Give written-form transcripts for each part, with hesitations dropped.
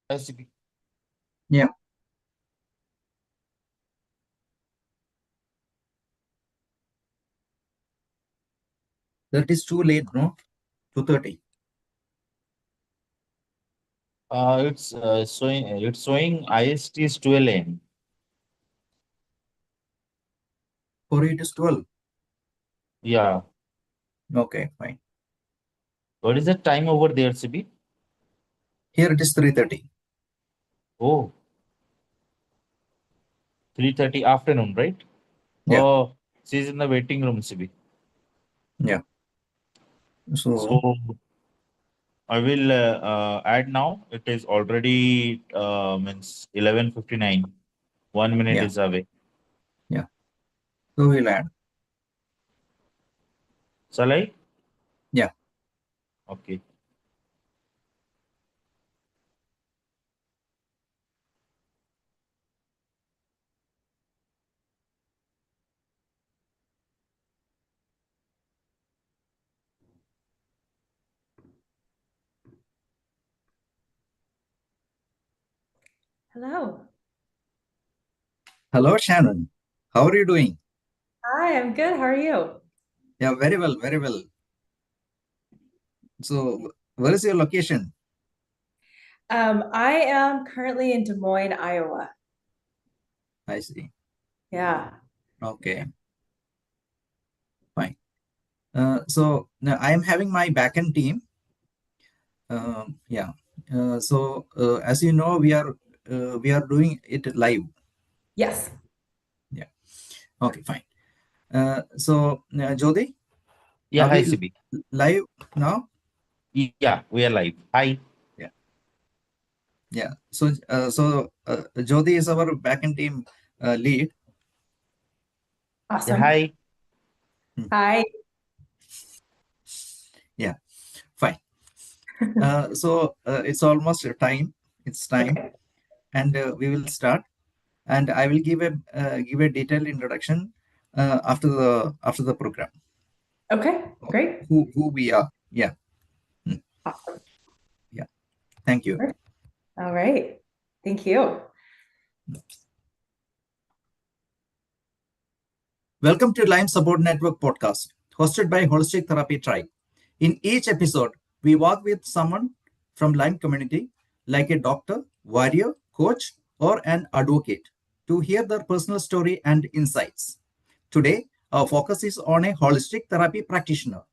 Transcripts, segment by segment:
ICP. Yeah, that is too late, no? 2:30. It's showing IST is 12 a.m. For you it is 12. Yeah. Okay, fine. What is the time over there, CB? Here it is 3:30. Oh, 3:30 afternoon, right? Yeah, Oh, she's in the waiting room, CB. yeah. So, So I will add now. It is already means 11:59. 1 minute yeah, is away. yeah. So we'll add. Shall I? Yeah. Okay. Hello. Hello, Shannon. How are you doing? Hi, I'm good. How are you? Yeah, very well, very well. So, where is your location? I am currently in Des Moines, Iowa. I see. Yeah. Okay, fine. So now I am having my backend team. Yeah. As you know, we are doing it live. Yes. Yeah. Okay, fine. Jyoti, Yeah, are hi, we CB. live now? Yeah, we are live. Hi. Yeah. Yeah. Jyoti is our backend team lead. Yeah, Awesome. hi. Hmm. Hi. Yeah. Fine. It's almost time. It's time, Okay. and we will start. And I will give a detailed introduction after the program. Okay. Great. Who we are? Yeah. Hmm. Awesome. Yeah. Thank you. All right. Thank you. Welcome to Lyme Support Network podcast, hosted by Holistic Therapy Tribe. In each episode, we walk with someone from Lyme community, like a doctor, warrior, coach, or an advocate, to hear their personal story and insights. Today, our focus is on a holistic therapy practitioner.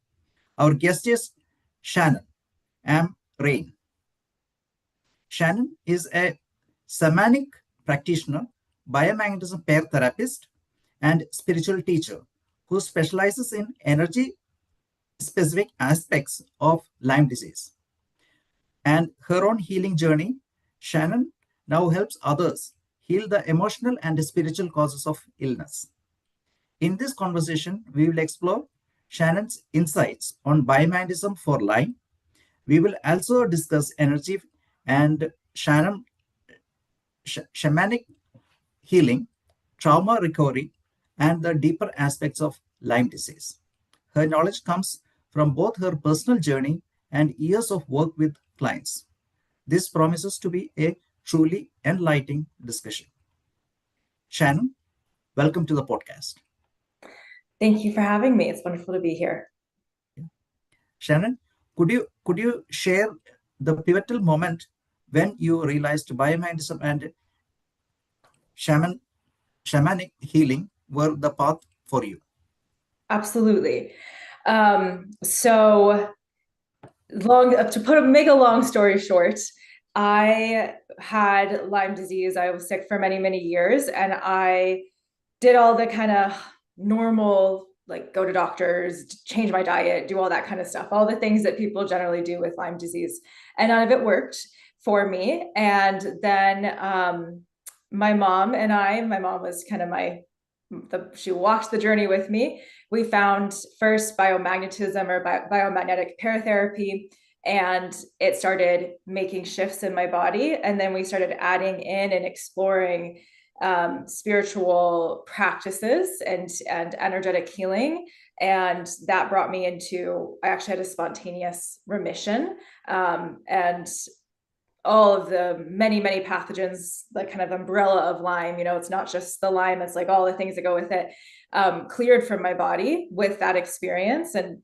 Our guest is Shannon M. Rain. Shannon is a shamanic practitioner, biomagnetism pair therapist, and spiritual teacher who specializes in energy specific aspects of Lyme disease. And her own healing journey, Shannon now helps others heal the emotional and spiritual causes of illness. In this conversation, we will explore Shannon's insights on biomagnetism for Lyme. We will also discuss energy and shamanic healing, trauma recovery, and the deeper aspects of Lyme disease. Her knowledge comes from both her personal journey and years of work with clients. This promises to be a truly enlightening discussion. Shannon, welcome to the podcast. Thank you for having me. It's wonderful to be here. Shannon, could you share the pivotal moment when you realized biomagnetism and shaman shamanic healing were the path for you? Absolutely. So long to make a long story short, I had Lyme disease. I was sick for many, many years, and I did all the kind of normal, like go to doctors, change my diet, do all that kind of stuff, all the things that people generally do with Lyme disease. And none of it worked for me. And then my mom was kind of she walked the journey with me. We found first biomagnetism or biomagnetic paratherapy, and it started making shifts in my body. And then we started adding in and exploring spiritual practices and energetic healing, and that brought me into, I actually had a spontaneous remission, and all of the many, many pathogens, like kind of umbrella of Lyme. It's not just the Lyme, it's like all the things that go with it, cleared from my body with that experience, and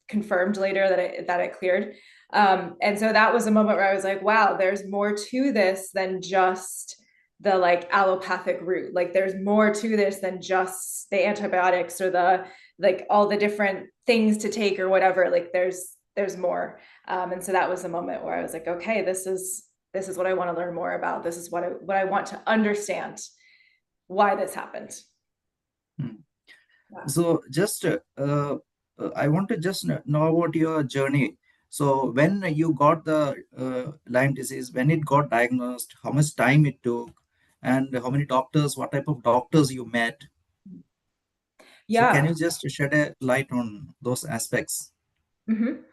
confirmed later that it cleared. And so that was a moment where I was like, wow, there's more to this than just the like allopathic route. Like there's more to this than just the antibiotics or the like all the different things to take or whatever. Like there's more. And so that was the moment where I was like, okay, this is what I want to learn more about. This is what I want to understand why this happened. Hmm. Yeah. So just I want to just know about your journey. So when you got the Lyme disease, when it got diagnosed, how much time it took, and how many doctors, what type of doctors you met. So can you Yeah. just shed a light on those aspects? Mm-hmm.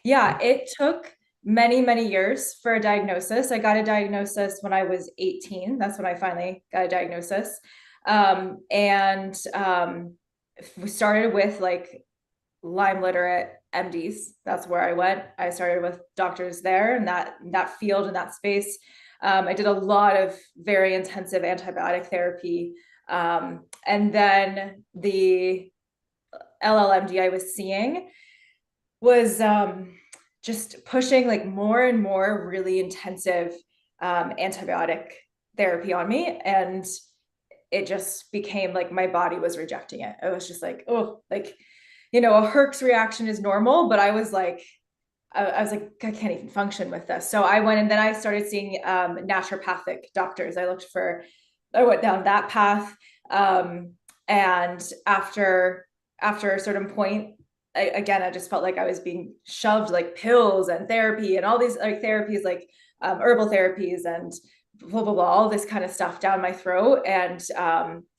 Yeah, it took many, many years for a diagnosis. I got a diagnosis when I was 18. That's when I finally got a diagnosis. And we started with like Lyme literate MDs. That's where I went. I started with doctors there in that field, in that space. I did a lot of very intensive antibiotic therapy. And then the LLMD I was seeing was just pushing like more and more really intensive antibiotic therapy on me. And it just became like my body was rejecting it. It was just like, oh, like, a Herx reaction is normal, but I was like, I was like, I can't even function with this. So I went and then I started seeing naturopathic doctors. I went down that path. And after a certain point, I just felt like I was being shoved like pills and therapy and all these like therapies, like herbal therapies and blah, blah, blah, all this kind of stuff down my throat. And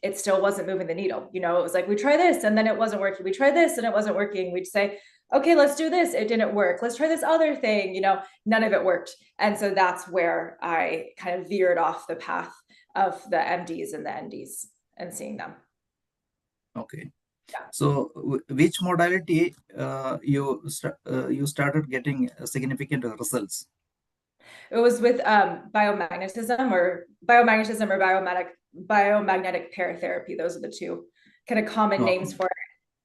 it still wasn't moving the needle. It was like, we try this and then it wasn't working. We try this and it wasn't working. We'd say, okay, let's do this. It didn't work. Let's try this other thing. None of it worked. And so that's where I kind of veered off the path of the MDs and the NDs and seeing them. Okay. Yeah. So which modality you started getting significant results? It was with biomagnetism or biomagnetic paratherapy. Those are the two kind of common names for it.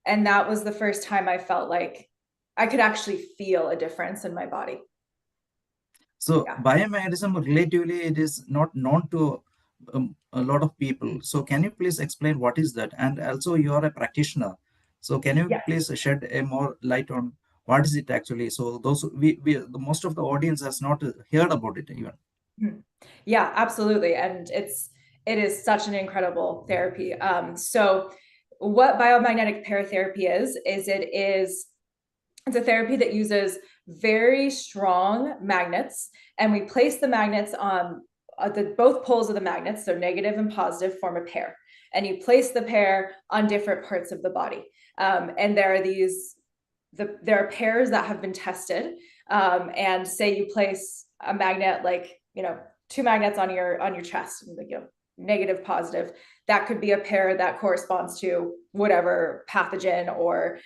And that was the first time I felt like I could actually feel a difference in my body. So Yeah. biomagnetism, relatively, it is not known to a lot of people. So can you please explain what is that? And also you are a practitioner. So can you Yes. please shed a more light on what is it actually? So those the most of the audience has not heard about it even. Yeah, absolutely. And it is such an incredible therapy. So what biomagnetic paratherapy is it's a therapy that uses very strong magnets, and we place the magnets on both poles of the magnets, so negative and positive form a pair, and you place the pair on different parts of the body. And there are pairs that have been tested, and say you place a magnet, like two magnets on your chest, like, negative, positive, that could be a pair that corresponds to whatever pathogen or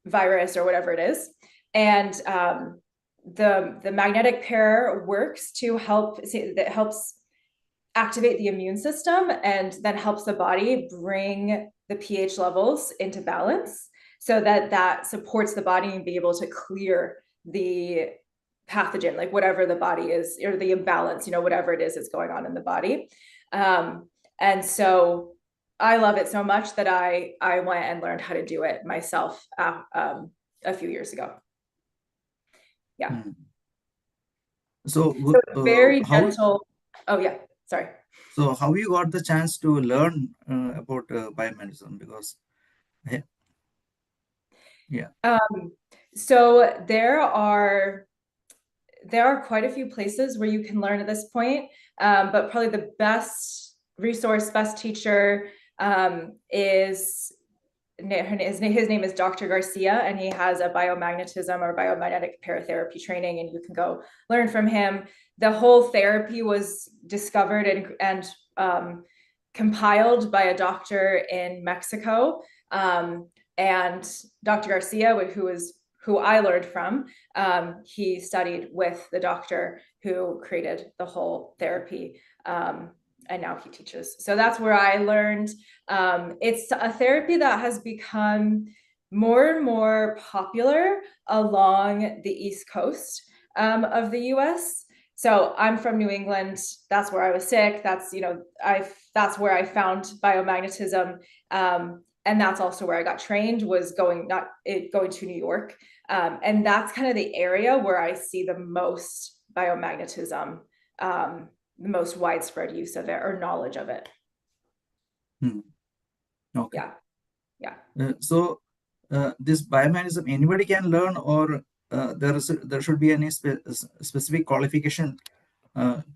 virus or whatever it is. And the magnetic pair works to helps activate the immune system, and then helps the body bring the pH levels into balance, so that supports the body and be able to clear the pathogen, like whatever the body is, or the imbalance, whatever it is that's going on in the body. And so I love it so much that I went and learned how to do it myself a few years ago. Yeah. So So very how gentle. Oh yeah, sorry. so how you got the chance to learn about biomagnetism? Because yeah. So there are quite a few places where you can learn at this point, but probably the best resource, best teacher is his name is Dr. Garcia, and he has a biomagnetism or biomagnetic paratherapy training, and you can go learn from him. The whole therapy was discovered and compiled by a doctor in Mexico, and Dr. Garcia, who I learned from, he studied with the doctor who created the whole therapy. And now he teaches. So that's where I learned. It's a therapy that has become more and more popular along the East Coast of the US. So I'm from New England. That's where I was sick. That's, that's where I found biomagnetism. And that's also where I got trained, was going to New York. And that's kind of the area where I see the most biomagnetism, the most widespread use of it or knowledge of it. Okay. Yeah. So this biomagnetism, anybody can learn, or there should be any specific qualification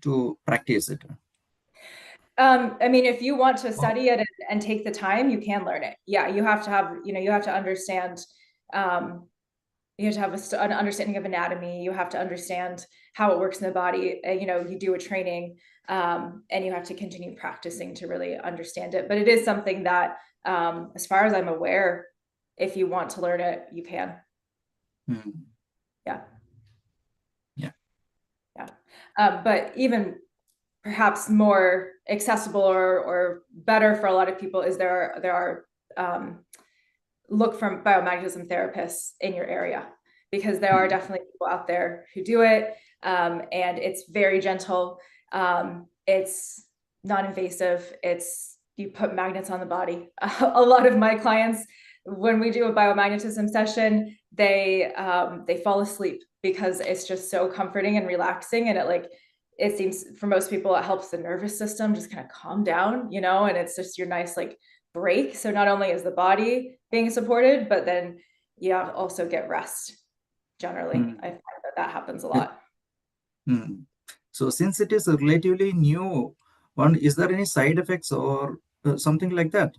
to practice it? I mean, if you want to study it and take the time, you can learn it. Yeah, you have to have, you have to understand, you have to have an understanding of anatomy. You have to understand how it works in the body. You do a training, and you have to continue practicing to really understand it. But it is something that, as far as I'm aware, if you want to learn it, you can. Yeah. But even perhaps more accessible or better for a lot of people is there are look for biomagnetism therapists in your area, because there are definitely people out there who do it, and it's very gentle. It's non-invasive. You put magnets on the body. A lot of my clients, when we do a biomagnetism session, they fall asleep because it's just so comforting and relaxing, and it seems for most people it helps the nervous system just kind of calm down, and it's just your nice break. So not only is the body being supported, but then you also get rest. Generally, I find that happens a lot. So since it is a relatively new one, is there any side effects or something like that?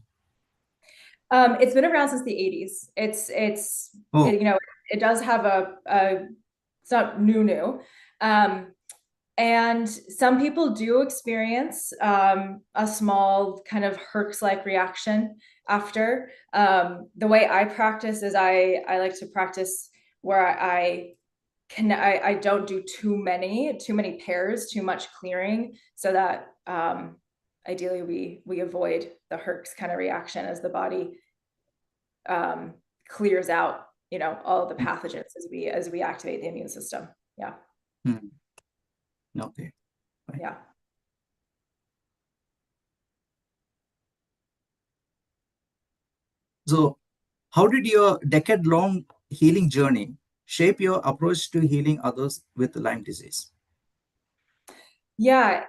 It's been around since the 80s. It does have it's not new. And some people do experience a small kind of Herx-like reaction after. The way I practice is I like to practice where I don't do too many pairs, too much clearing, so that ideally we avoid the Herx kind of reaction as the body clears out, all the pathogens as we activate the immune system. Yeah. Okay. Fine. Yeah. So how did your decade-long healing journey shape your approach to healing others with Lyme disease? Yeah,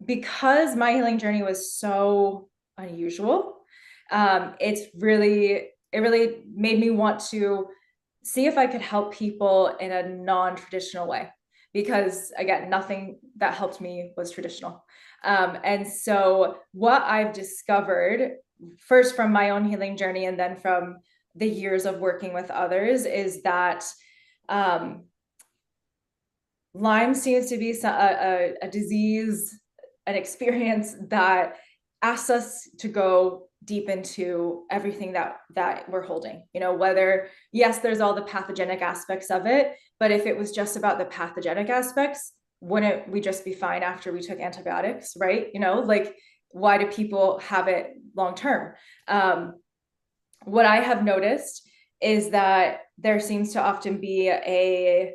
because my healing journey was so unusual, it really made me want to see if I could help people in a non-traditional way, because again, nothing that helped me was traditional. And so what I've discovered, first from my own healing journey and then from the years of working with others, is that Lyme seems to be a disease, an experience that asks us to go deep into everything that we're holding. Whether, yes, there's all the pathogenic aspects of it, but if it was just about the pathogenic aspects, wouldn't we just be fine after we took antibiotics, right? Why do people have it long term? What I have noticed is that there seems to often be a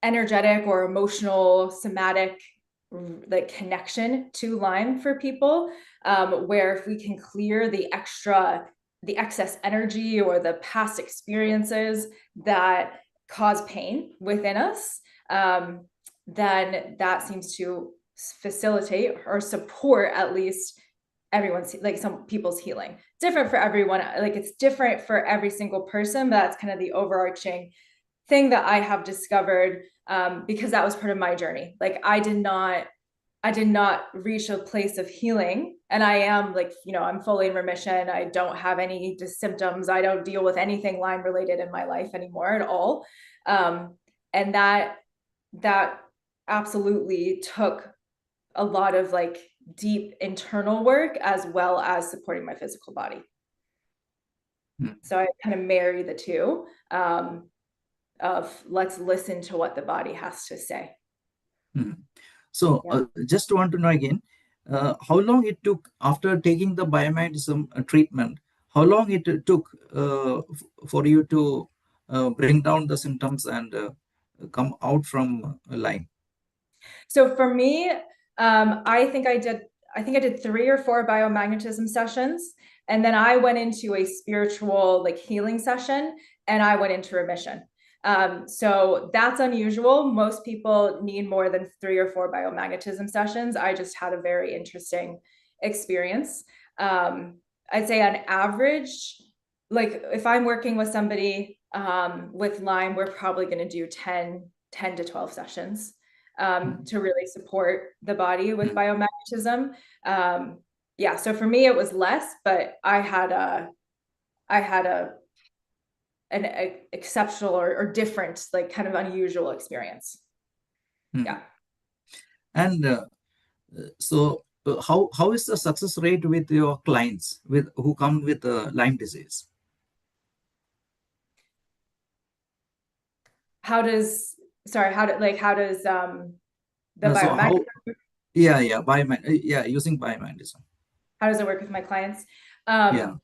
energetic or emotional somatic connection to Lyme for people, where if we can clear the excess energy or the past experiences that cause pain within us, then that seems to facilitate or support at least everyone's, some people's healing. Different for everyone, it's different for every single person, but that's kind of the overarching thing that I have discovered, because that was part of my journey. I did not reach a place of healing, and I am I'm fully in remission. I don't have any symptoms. I don't deal with anything Lyme related in my life anymore at all. And that absolutely took a lot of deep internal work, as well as supporting my physical body. Mm. So I kind of marry the two, of let's listen to what the body has to say. Mm. So Yeah. just want to know again, how long it took after taking the biomagnetism treatment, how long it took for you to bring down the symptoms and come out from Lyme? So for me, I think I did 3 or 4 biomagnetism sessions, and then I went into a spiritual like healing session, and I went into remission. So that's unusual. Most people need more than 3 or 4 biomagnetism sessions. I just had a very interesting experience. Um, I'd say on average, like if I'm working with somebody with Lyme, we're probably going to do 10 to 12 sessions to really support the body with Mm. biomagnetism. Yeah, so for me it was less, but I had an exceptional or different, like kind of unusual experience. Mm. Yeah. And so how is the success rate with your clients with who come with Lyme disease? How does sorry, how does the So biomag using biomagnetism. how does it work with my clients? Yeah.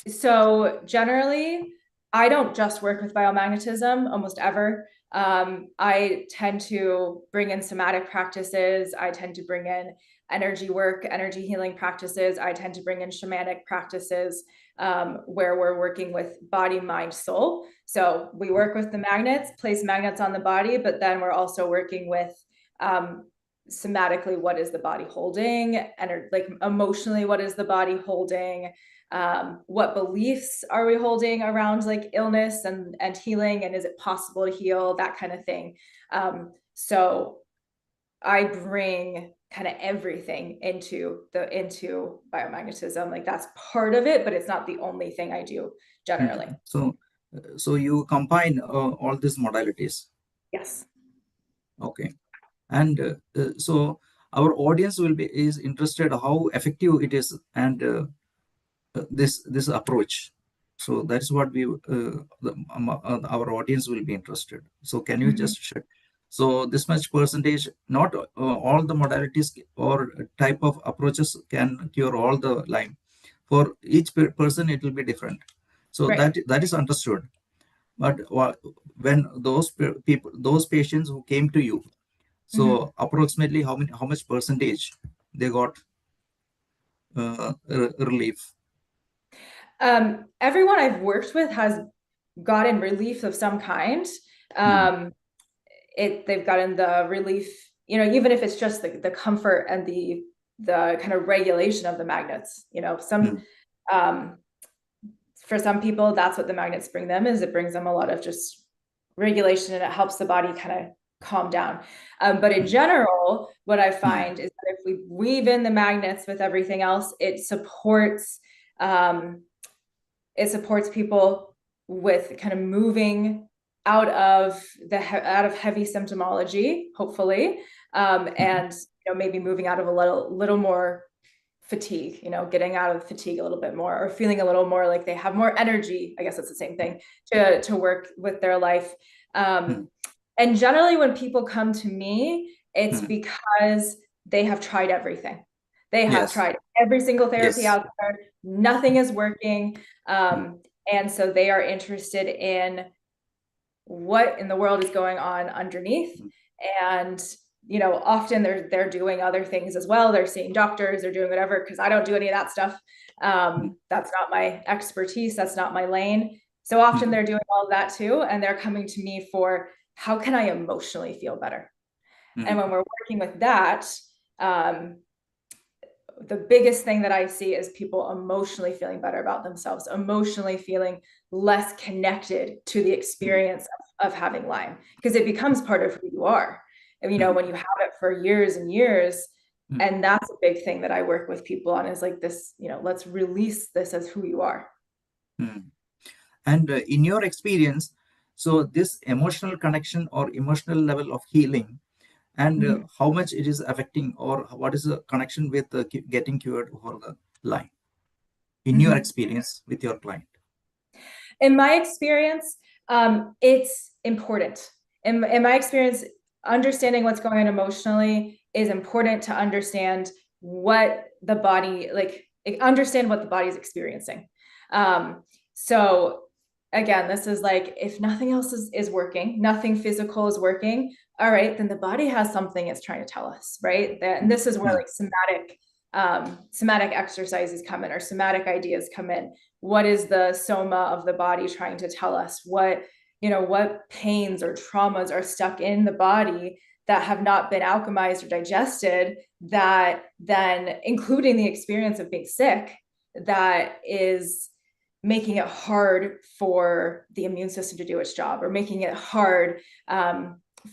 So generally, I don't just work with biomagnetism almost ever. I tend to bring in somatic practices. I tend to bring in energy work, energy healing practices. I tend to bring in shamanic practices where we're working with body, mind, soul. So we work with the magnets, place magnets on the body, but then we're also working with um, somatically, what is the body holding, and like emotionally, what is the body holding, what beliefs are we holding around like illness and healing, and is it possible to heal, that kind of thing. So I bring kind of everything into biomagnetism. Like that's part of it, but it's not the only thing I do generally. Mm. So you combine all these modalities. Yes. Okay. And so our audience will be is interested how effective it is and this approach. So that's what our audience will be interested. So can you Mhm. just share? So this much percentage, not all the modalities or type of approaches can cure all the Lyme. For each person, it will be different. So Right. that is understood. But when those people, those patients who came to you, Mhm. so approximately how much percentage they got relief? Everyone I've worked with has gotten relief of some kind. Hmm. Um, they've gotten the relief, even if it's just the comfort and the kind of regulation of the magnets. Hmm. Um, for some people, that's what the magnets bring them, is it brings them a lot of just regulation, and it helps the body kind of calm down. But in general, what I Hmm. find is that if we weave in the magnets with everything else, um, it supports people with kind of moving out of heavy symptomology, hopefully, Hmm. and maybe moving out of a little more fatigue, getting out of fatigue a little bit more, or feeling a little more like they have more energy. I guess it's the same thing, to work with their life. Hmm. And generally, when people come to me, it's Hmm. because they have tried everything. They have Yes. tried every single therapy Yes. out there. Nothing is working. Hmm. And so they are interested in what in the world is going on underneath. And often they're doing other things as well. They're seeing doctors, they're doing whatever, because I don't do any of that stuff. Hmm. That's not my expertise, that's not my lane. So often Hmm. they're doing all of that too, and they're coming to me for, how can I emotionally feel better? And Hmm. when we're working with that, um, the biggest thing that I see is people emotionally feeling better about themselves, emotionally feeling less connected to the Hmm. experience of having Lyme, because it becomes part of who you are. And, Hmm. when you have it for years and years, Hmm. and that's a big thing that I work with people on, is like this, let's release this as who you are. Hmm. And in your experience, so this emotional connection or emotional level of healing, and Mhm. how much it is affecting, or what is the connection with getting cured for the Lyme? in your experience with your client? In my experience, it's important. In my experience, understanding what's going on emotionally is important to understand what the body, like understand what the body is experiencing. So again, this is like, if nothing else is working, nothing physical is working, all right, then the body has something it's trying to tell us, right? And this is where like somatic exercises come in, or somatic ideas come in. What is the soma of the body trying to tell us? What pains or traumas are stuck in the body that have not been alchemized or digested, that then, including the experience of being sick, that is making it hard for the immune system to do its job, or making it hard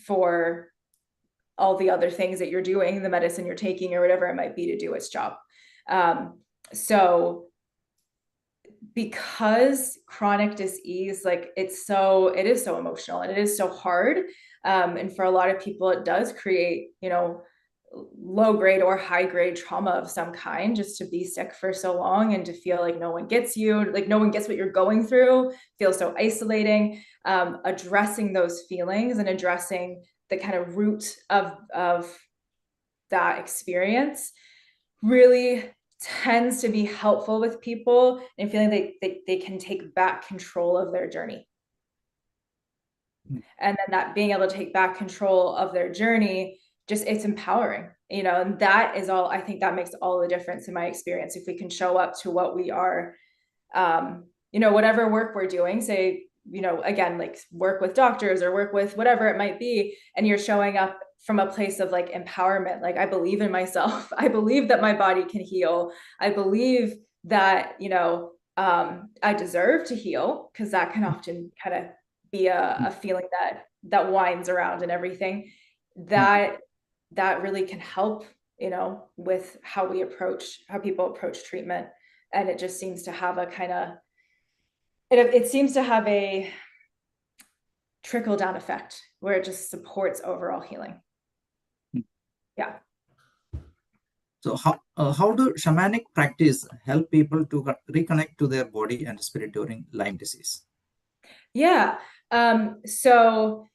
for all the other things that you're doing, the medicine you're taking or whatever it might be, to do its job. So because chronic disease, like it is so emotional and it is so hard. And for a lot of people, it does create, low grade or high grade trauma of some kind, just to be sick for so long and to feel like no one gets you, like no one gets what you're going through, feel so isolating. Addressing those feelings and addressing the kind of root of that experience really tends to be helpful with people and feeling they can take back control of their journey. And then that being able to take back control of their journey, just, it's empowering, and that is all, I think that makes all the difference in my experience. If we can show up to what we are, whatever work we're doing, say, again, like work with doctors or work with whatever it might be, and you're showing up from a place of like empowerment, like I believe in myself. I believe that my body can heal. I believe that, I deserve to heal, because that can often kind of be a feeling that winds around and everything. That really can help, with how people approach treatment. And it just seems to have a kind of, it seems to have a trickle down effect where it just supports overall healing. Yeah. So how do shamanic practice help people to reconnect to their body and spirit during Lyme disease? Yeah. So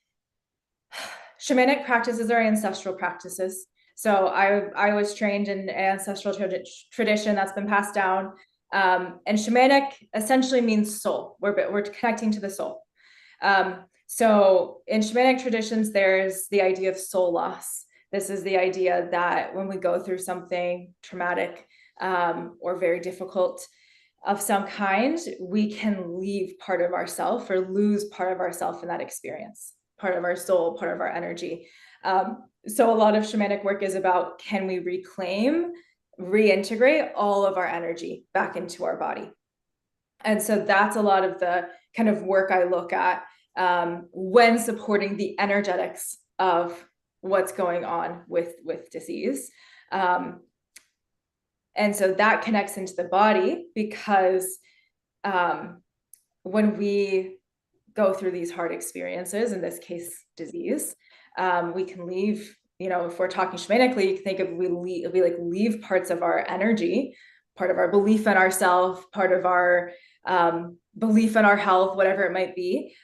shamanic practices are ancestral practices. So I was trained in ancestral tradition that's been passed down. And shamanic essentially means soul. We're connecting to the soul. So in shamanic traditions, there's the idea of soul loss. This is the idea that when we go through something traumatic or very difficult of some kind, we can leave part of ourself or lose part of ourself in that experience, part of our soul, part of our energy. So a lot of shamanic work is about, can we reclaim, reintegrate all of our energy back into our body? And so that's a lot of the kind of work I look at when supporting the energetics of what's going on with disease. And so that connects into the body, because when we go through these hard experiences, in this case, disease, we can leave, if we're talking shamanically, you can think of, we leave parts of our energy, part of our belief in ourselves, part of our belief in our health, whatever it might be,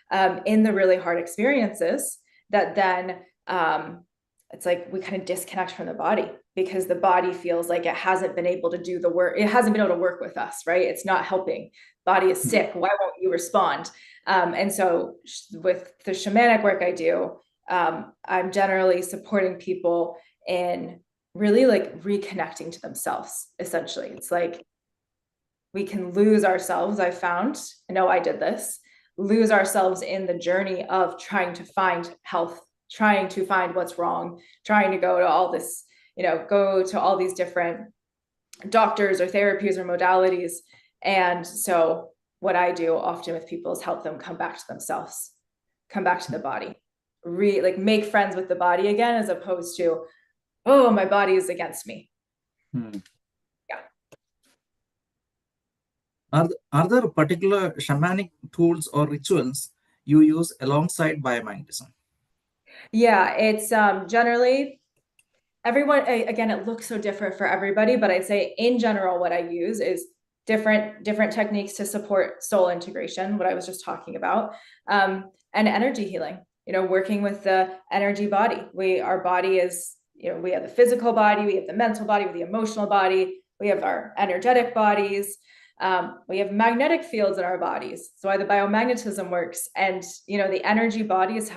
in the really hard experiences, that then it's like we kind of disconnect from the body, because the body feels like it hasn't been able to do the work. It hasn't been able to work with us, right? It's not helping. Body is sick. Why won't you respond? And so with the shamanic work I do, I'm generally supporting people in really like reconnecting to themselves. Essentially, it's like we can lose ourselves. I found, I know I did this, lose ourselves in the journey of trying to find health, trying to find what's wrong, trying to go to all this, go to all these different doctors or therapies or modalities. And so what I do often with people is help them come back to themselves, come back to the body, make friends with the body again, as opposed to, oh, my body is against me. Yeah. Are there particular shamanic tools or rituals you use alongside biomagnetism? Yeah, it's generally everyone, again, it looks so different for everybody, but I'd say in general, what I use is different techniques to support soul integration, what I was just talking about, and energy healing. Working with the energy body. Our body is, we have the physical body, we have the mental body, we have the emotional body, we have our energetic bodies. We have magnetic fields in our bodies. So why the biomagnetism works. And, the energy bodies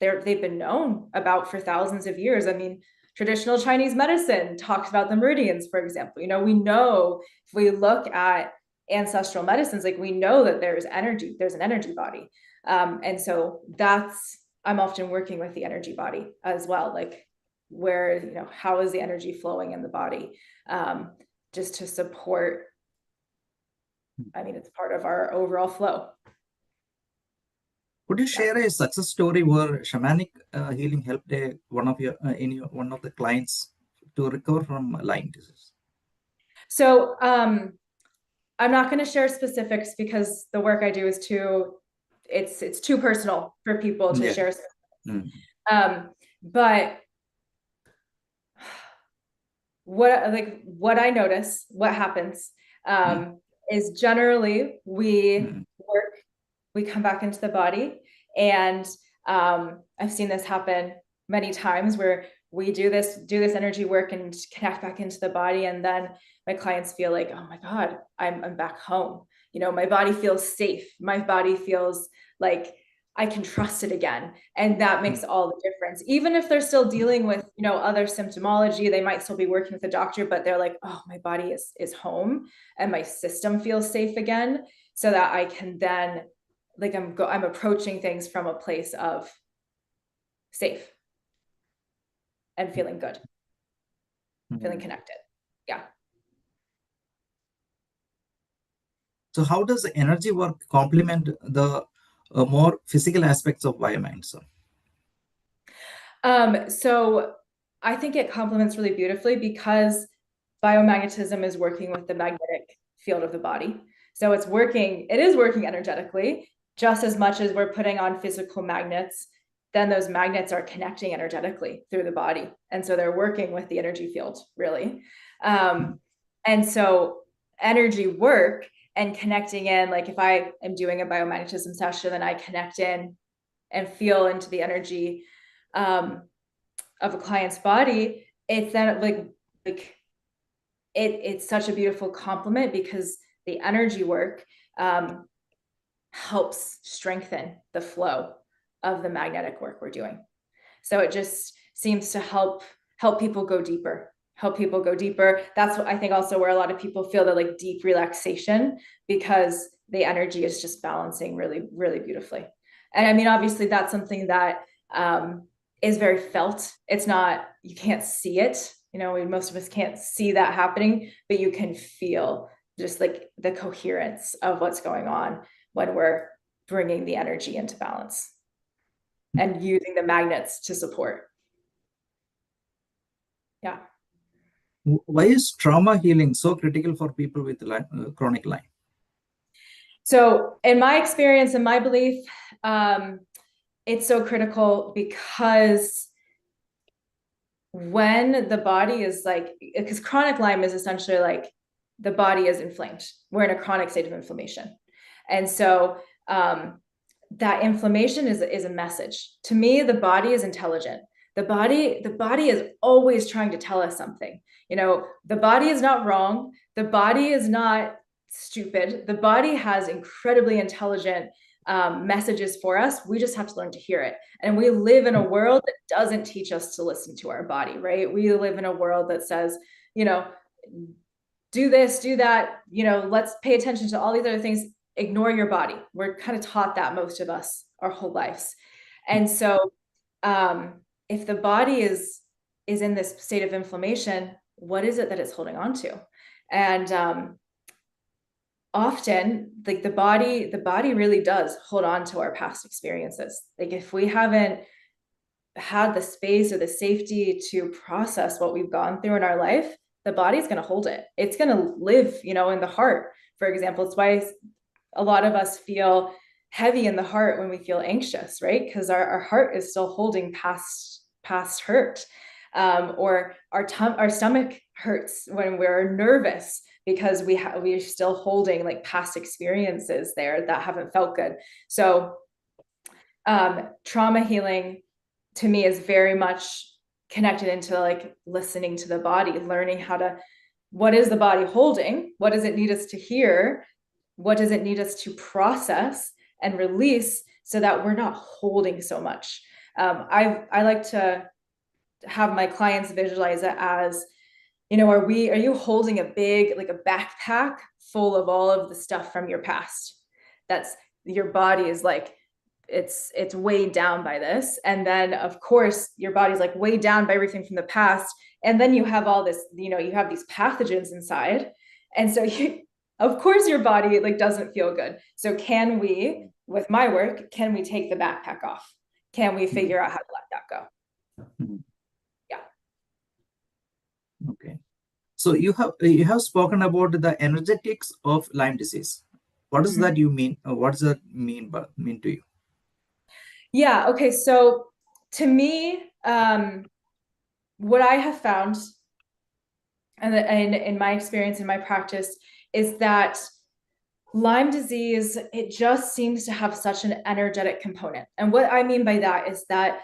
they've been known about for thousands of years. I mean, traditional Chinese medicine talks about the meridians, for example. We know if we look at ancestral medicines, like we know that there's an energy body. And so I'm often working with the energy body as well. Like where, how is the energy flowing in the body? Just to support, it's part of our overall flow. Could you share a success story where shamanic healing helped one of the clients to recover from Lyme disease? So I'm not going to share specifics because the work I do is it's too personal for people to share. But what I notice, what happens is generally we come back into the body, and I've seen this happen many times where we do this energy work and connect back into the body, and then my clients feel like, oh my God, I'm back home. My body feels safe. My body feels like I can trust it again. And that makes all the difference. Even if they're still dealing with, other symptomology, they might still be working with a doctor, but they're like, oh, my body is home and my system feels safe again, so that I can then, like, I'm approaching things from a place of safe and feeling good, feeling connected. Yeah. So how does the energy work complement the more physical aspects of biomind? So I think it complements really beautifully because biomagnetism is working with the magnetic field of the body. So it is working energetically just as much as we're putting on physical magnets. Then those magnets are connecting energetically through the body. And so they're working with the energy field, really. And so energy work and connecting in, like if I am doing a biomagnetism session and I connect in and feel into the energy of a client's body, it's then like it's such a beautiful complement because the energy work helps strengthen the flow of the magnetic work we're doing. So it just seems to help people go deeper. That's what I think also where a lot of people feel that like deep relaxation, because the energy is just balancing really, really beautifully. And obviously that's something that is very felt. It's not, you can't see it. Most of us can't see that happening, but you can feel just like the coherence of what's going on when we're bringing the energy into balance and using the magnets to support. Yeah. Why is trauma healing so critical for people with chronic Lyme? So in my experience and my belief, it's so critical because when the body is because chronic Lyme is essentially like the body is inflamed. We're in a chronic state of inflammation. And so that inflammation is a message. To me, the body is intelligent. The body is always trying to tell us something. The body is not wrong. The body is not stupid. The body has incredibly intelligent messages for us. We just have to learn to hear it. And we live in a world that doesn't teach us to listen to our body, right? We live in a world that says, do this, do that, let's pay attention to all these other things. Ignore your body. We're kind of taught that, most of us, our whole lives. And so if the body is in this state of inflammation, what is it that it's holding on to? And often, like the body really does hold on to our past experiences. Like if we haven't had the space or the safety to process what we've gone through in our life, the body's going to hold it. It's going to live, in the heart, for example. It's why a lot of us feel heavy in the heart when we feel anxious, right? Because our heart is still holding past hurt, or our stomach hurts, when we're nervous, because we're still holding like past experiences there that haven't felt good. So trauma healing to me is very much connected into like listening to the body, learning how to, what is the body holding? What does it need us to hear? What does it need us to process and release so that we're not holding so much? I like to have my clients visualize it as, are you holding a big, like a backpack full of all of the stuff from your past? That's, your body is like, it's weighed down by this. And then of course your body's like weighed down by everything from the past. And then you have all this, you have these pathogens inside. And so of course your body like doesn't feel good. So can we, with my work, can we take the backpack off? Can we figure out how to let that go? Yeah. Okay. So you have spoken about the energetics of Lyme disease. What does that you mean? What does that mean to you? Yeah. Okay. So to me, what I have found, and in my experience, in my practice, is that Lyme disease, it just seems to have such an energetic component. And what I mean by that is that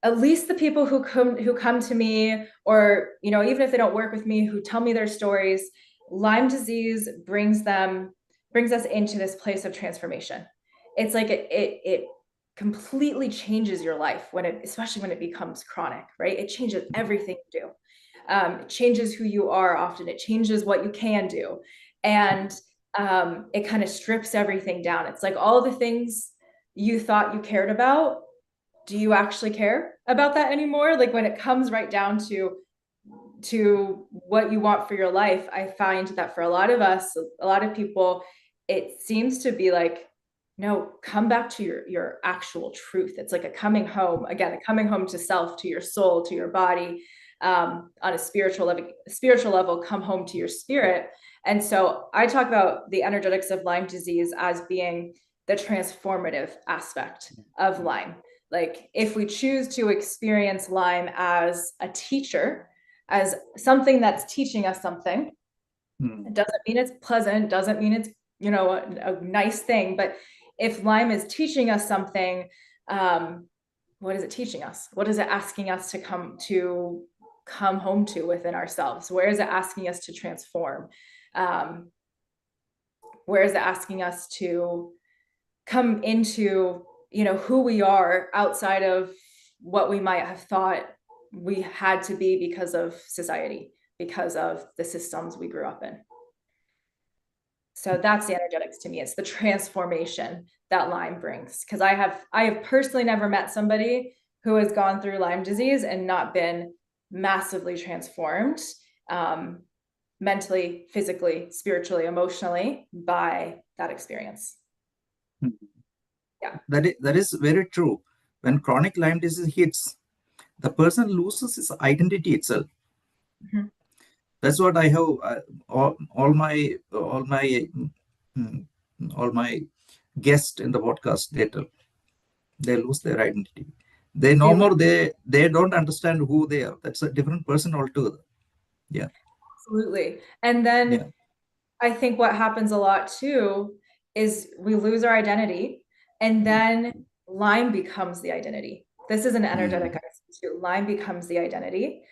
at least the people who come to me, or even if they don't work with me, who tell me their stories, Lyme disease brings us into this place of transformation. It's like it completely changes your life especially when it becomes chronic, right? It changes everything you do. It changes who you are often. It changes what you can do. And it kind of strips everything down. It's like all the things you thought you cared about, do you actually care about that anymore? Like when it comes right down to what you want for your life, I find that for a lot of us, a lot of people, it seems to be like, no, come back to your actual truth. It's like a coming home, again, a coming home to self, to your soul, to your body, on a spiritual level, come home to your spirit. And so I talk about the energetics of Lyme disease as being the transformative aspect of Lyme. Like if we choose to experience Lyme as a teacher, as something that's teaching us something, it doesn't mean it's pleasant, doesn't mean it's, a nice thing, but if Lyme is teaching us something, what is it teaching us? What is it asking us to come home to within ourselves? Where is it asking us to transform? Where is it asking us to come into, who we are outside of what we might have thought we had to be because of society, because of the systems we grew up in. So that's the energetics to me. It's the transformation that Lyme brings. Because I have personally never met somebody who has gone through Lyme disease and not been massively transformed, mentally, physically, spiritually, emotionally, by that experience. Yeah. That is very true. When chronic Lyme disease hits, the person loses his identity itself. That's what I have. All my guests in the podcast, they lose their identity. They no more. They don't understand who they are. That's a different person altogether. Yeah. Absolutely. And then I think what happens a lot too is we lose our identity, and then Lyme becomes the identity. This is an energetic identity too. Lyme becomes the identity.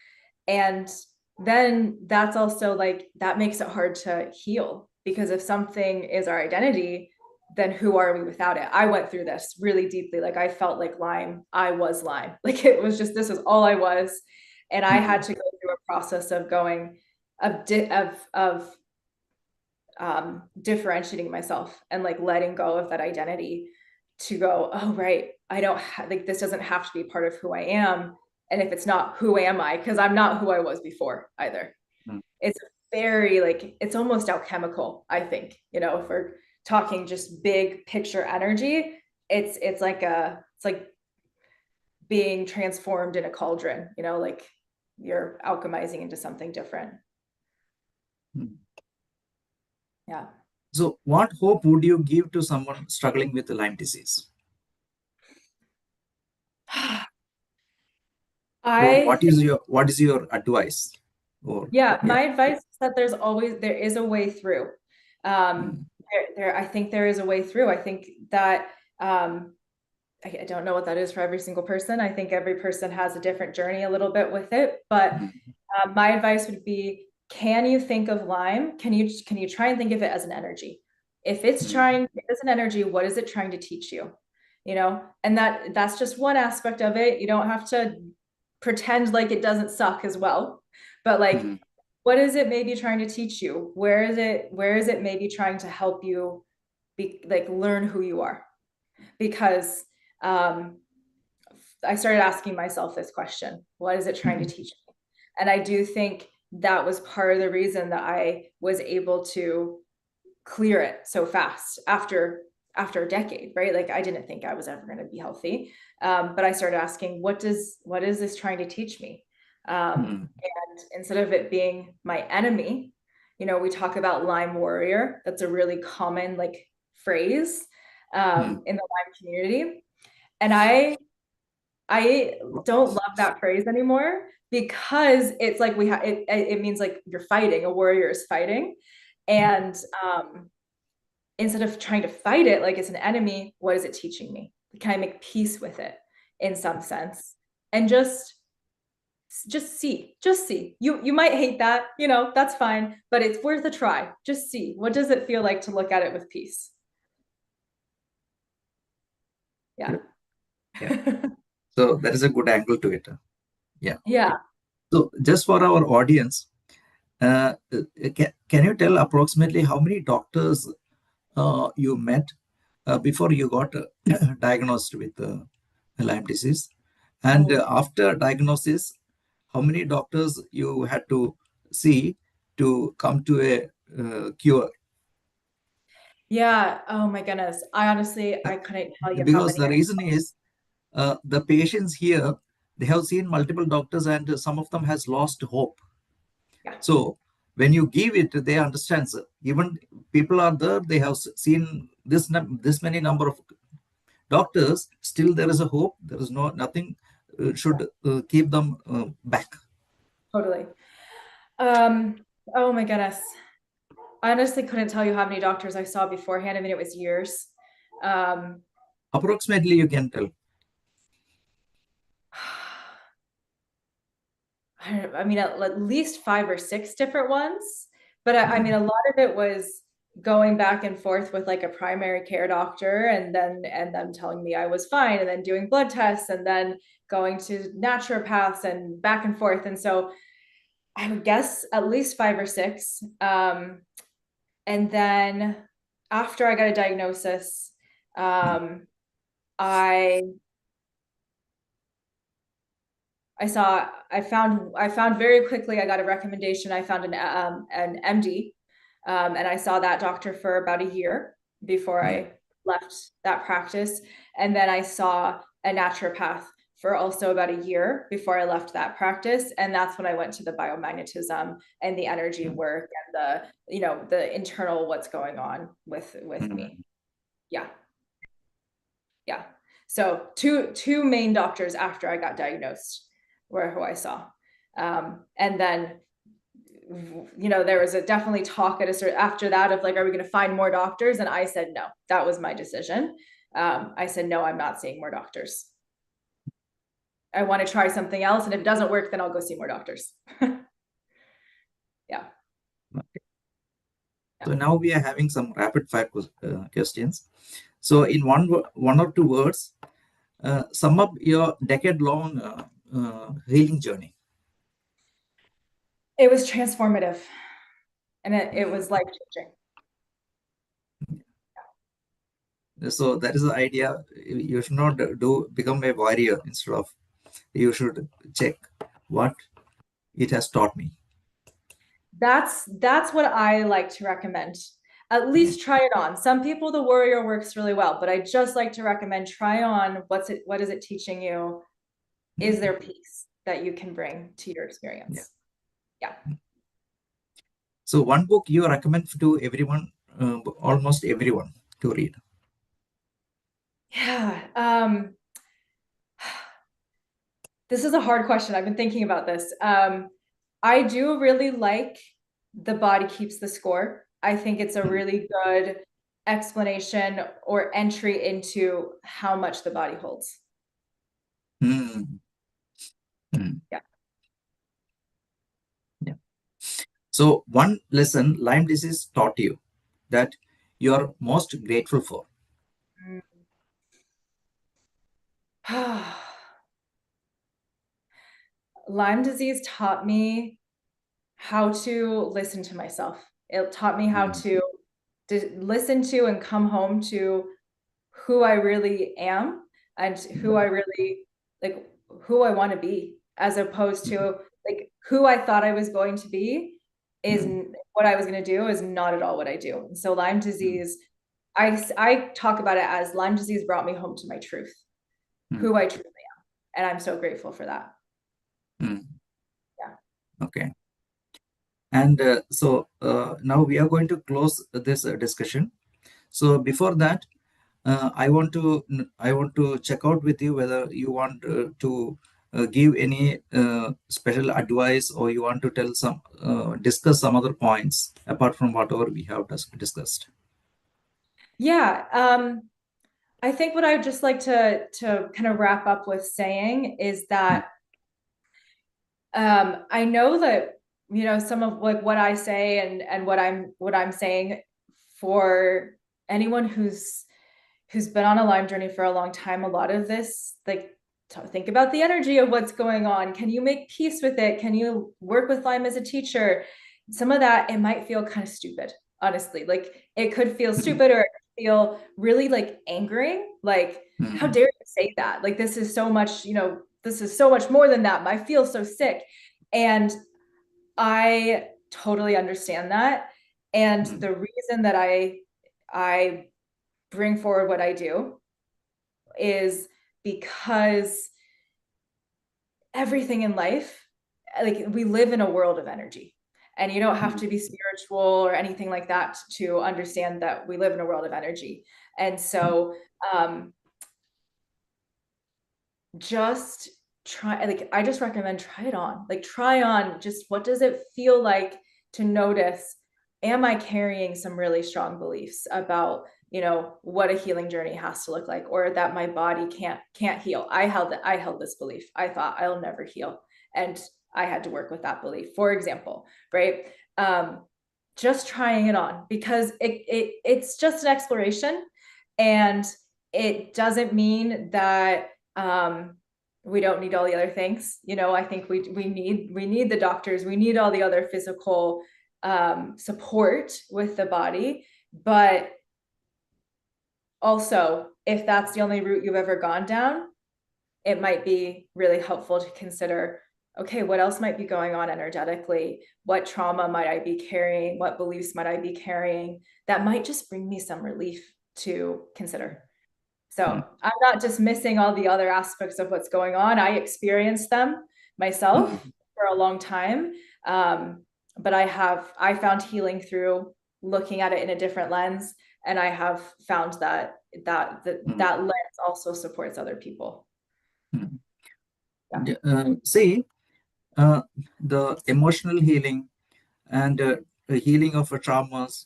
And then that's also like, that makes it hard to heal, because if something is our identity, then who are we without it? I went through this really deeply. Like I felt like Lyme, I was Lyme. Like it was just, this was all I was. And I had to go through a process of going, of differentiating myself and like letting go of that identity to go, oh, right, I don't like, this doesn't have to be part of who I am. And if it's not, who am I? Because I'm not who I was before either. It's very like, it's almost alchemical, I think, if we're talking just big picture energy, it's like being transformed in a cauldron, like you're alchemizing into something different. Yeah. So what hope would you give to someone struggling with Lyme disease? What is your advice? Or Yeah, yeah. my advice is that there is a way through. Mm, I think there is a way through. I think that I don't know what that is for every single person. I think every person has a different journey a little bit with it, but mm, my advice would be, can you think of Lyme? Can you try and think of it as an energy? If it's mm, trying as an energy, what is it trying to teach you? You know, and that's just one aspect of it. You don't have to pretend like it doesn't suck as well, but like, mm, what is it maybe trying to teach you? Where is it maybe trying to help you be like learn who you are? Because um I started asking myself this question: what is it trying to mm, teach me? And I do think that was part of the reason that I was able to clear it so fast after a decade, right? Like I didn't think I was ever going to be healthy, but I started asking, what is this trying to teach me? mm, And instead of it being my enemy, we talk about Lyme warrior. That's a really common like phrase mm, in the Lyme community, and I don't love that phrase anymore because it's like it means like you're fighting, a warrior is fighting. And instead of trying to fight it like it's an enemy, what is it teaching me? Can I make peace with it in some sense? And just see. You might hate that, that's fine, but it's worth a try. Just see. What does it feel like to look at it with peace? Yeah. good. Yeah. So that is a good angle to it. Yeah. Yeah. So just for our audience, can you tell approximately how many doctors you met before you got diagnosed with Lyme disease? And Oh, after diagnosis, how many doctors you had to see to come to a cure? yeah. Oh my goodness. I couldn't tell you how Because many. the reason is the patients here, they have seen multiple doctors and some of them has lost hope. Yeah, So when you give it, they understand. Sir. Even people are there, they have seen this many number of doctors. Still, there is a hope. There is nothing should keep them back. totally. Oh my goodness. I honestly couldn't tell you how many doctors I saw beforehand. I mean, it was years. Um, Approximately, you can tell. I mean, at least 5 or 6 different ones. But I mean, Mm, a lot of it was going back and forth with like a primary care doctor and them telling me I was fine and then doing blood tests and then going to naturopaths and back and forth. And so I would guess at least 5 or 6. And then after I got a diagnosis, mm, um, I I found very quickly. I got a recommendation. I found an MD, and I saw that doctor for about a year before mm, I left that practice, and then I saw a naturopath for also about a year before I left that practice, and that's when I went to the biomagnetism and the energy mm, work and the internal what's going on with me. mm. Yeah, yeah. So two main doctors after I got diagnosed were who I saw. And then there was definitely talk at a certain after that of like, are we going to find more doctors? And I said no. That was my decision. I said no, I'm not seeing more doctors. I want to try something else, and if it doesn't work, then I'll go see more doctors. Yeah, So yeah. now we are having some rapid fire questions. So in one or two words, sum up your decade-long healing journey. It was transformative, and it was life changing. So that is the idea. You should not do become a warrior. Instead of, you should check what it has taught me. That's what I like to recommend. At Mm, least try it on. Some people the warrior works really well, but I just like to recommend try on what is it teaching you? Is mm, there peace that you can bring to your yeah. experience? Yeah. So one book you recommend to everyone, almost everyone, to read. Yeah. This is a hard question. I've been thinking about this. I do really like the body keeps the score. I think it's a really good explanation or entry into how much the body holds. Mm. Mm. Yeah. Yeah. So one lesson Lyme disease taught you that you are most grateful for. Lyme disease taught me how to listen to myself. It taught me how Mm. to listen to and come home to who I really am and who I really like, who I want to be, as opposed to like who I thought I was going to be is what I was going to do is not at all what I do. And so Lyme disease, I talk about it as Lyme disease brought me home to my truth, who I truly am. And I'm so grateful for that. Mm. Yeah. Okay. And now we are going to close this discussion. So before that, I want to check out with you whether you want to give any special advice, or you want to tell some discuss some other points apart from whatever we have discussed. Yeah. I think what I would just like to kind of wrap up with saying is that I know that some of like what I say and what I'm saying for anyone who's been on a Lyme journey for a long time, a lot of this, like, think about the energy of what's going on. Can you make peace with it? Can you work with Lyme as a teacher? Some of that, it might feel kind of stupid, honestly. Like, it could feel stupid, or it could feel really like angering. Like, how dare you say that? Like, this is so much, this is so much more than that. I feel so sick. And I totally understand that. And the reason that I bring forward what I do is because everything in life, like, we live in a world of energy, and you don't have to be spiritual or anything like that to understand that we live in a world of energy. And so just try, like, I just recommend try it on. Like, try on just what does it feel like to notice, am I carrying some really strong beliefs about what a healing journey has to look like, or that my body can't heal. I held this belief. I thought I'll never heal, and I had to work with that belief, for example, right? Just trying it on, because it's just an exploration, and it doesn't mean that we don't need all the other things. I think we need the doctors, we need all the other physical support with the body, but also, if that's the only route you've ever gone down, it might be really helpful to consider, okay, what else might be going on energetically? What trauma might I be carrying? What beliefs might I be carrying that might just bring me some relief to consider? So I'm not dismissing all the other aspects of what's going on. I experienced them myself for a long time. But I found healing through looking at it in a different lens. And I have found that lens also supports other people. Yeah. See, the emotional healing and healing of traumas.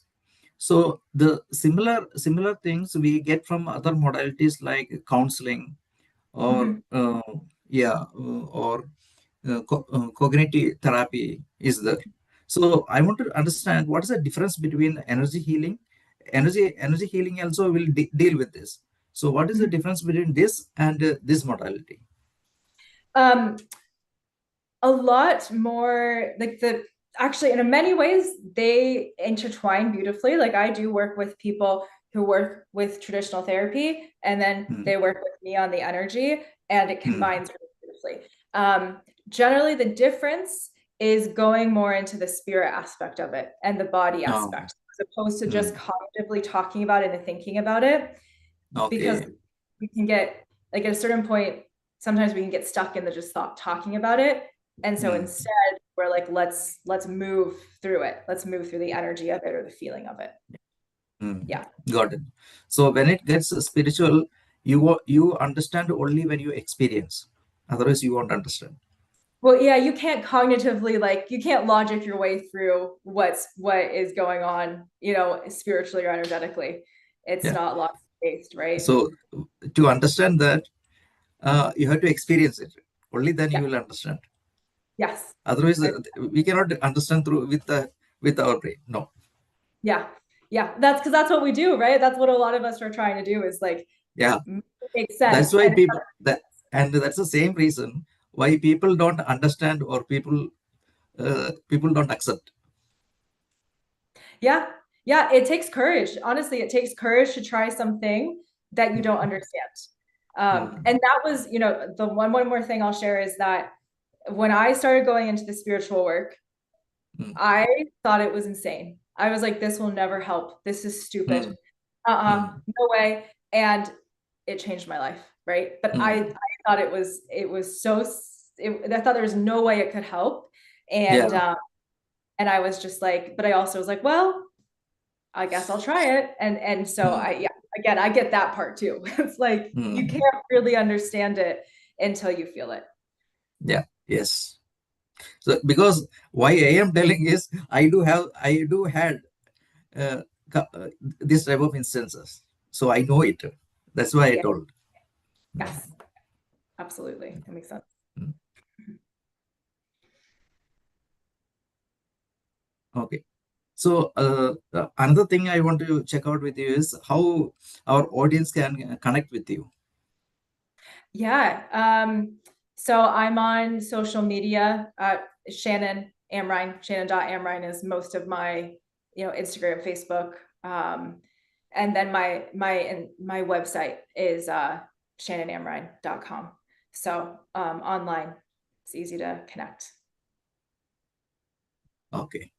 So the similar things we get from other modalities like counseling, or cognitive therapy is there. So I want to understand what is the difference between energy healing. Energy healing also will deal with this. So what is the difference between this and this modality? A lot more, like, actually, in many ways they intertwine beautifully. Like, I do work with people who work with traditional therapy, and then they work with me on the energy, and it combines really beautifully. Generally, the difference is going more into the spirit aspect of it and the body aspect, as opposed to just cognitively talking about it and thinking about it. Because we can get, like, at a certain point, sometimes we can get stuck in the just talking about it. And so instead we're like, let's move through it. Let's move through the energy of it, or the feeling of it. Yeah. Got it. So when it gets spiritual, you understand only when you experience. Otherwise, you won't understand. Well, yeah, you can't cognitively, like, you can't logic your way through what is going on, spiritually or energetically. It's Yeah. not logic based, right? So to understand that, you have to experience it. Only then you Yeah. will understand. Yes. Otherwise, we cannot understand through with our brain. No. Yeah. Yeah. That's because that's what we do, right? That's what a lot of us are trying to do, is like Yeah. make That's sense. why And people that, and that's the same reason why people don't understand, or people don't accept. yeah, yeah, it takes courage. Honestly, it takes courage to try something that you don't understand. And that was, the one more thing I'll share is that when I started going into the spiritual work, Mm, I thought it was insane. I was like, this will never help. This is stupid. mm, mm, No way. And it changed my life, right? But I mm. thought it was so, I thought there was no way it could help. And Yeah. and I was just like, but I also was like, well, I guess I'll try it. And so Mm, yeah, again, I get that part too. It's like you mm. can't really understand it until you feel it. Yeah. Yes. So because why I am telling is, I do had uh, this type of instances, so I know it. That's why I Yeah. told. Yes, absolutely. That makes sense. Mm. Okay. So another thing I want to check out with you is how our audience can connect with you. Yeah. So I'm on social media. Shannon Amrine, Shannon.Amrine is most of my, Instagram, Facebook. And then my website is shannonamrine.com. So online, it's easy to connect. Okay.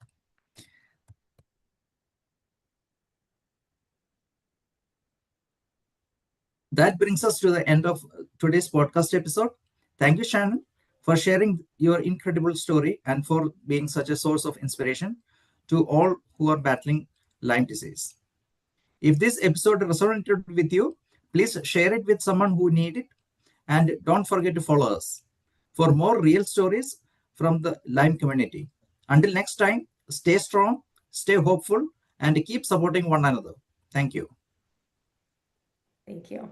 That brings us to the end of today's podcast episode. Thank you, Shannon, for sharing your incredible story and for being such a source of inspiration to all who are battling Lyme disease. If this episode resonated with you, please share it with someone who needs it, and don't forget to follow us for more real stories from the Lyme community. Until next time, stay strong, stay hopeful, and keep supporting one another. Thank you. Thank you.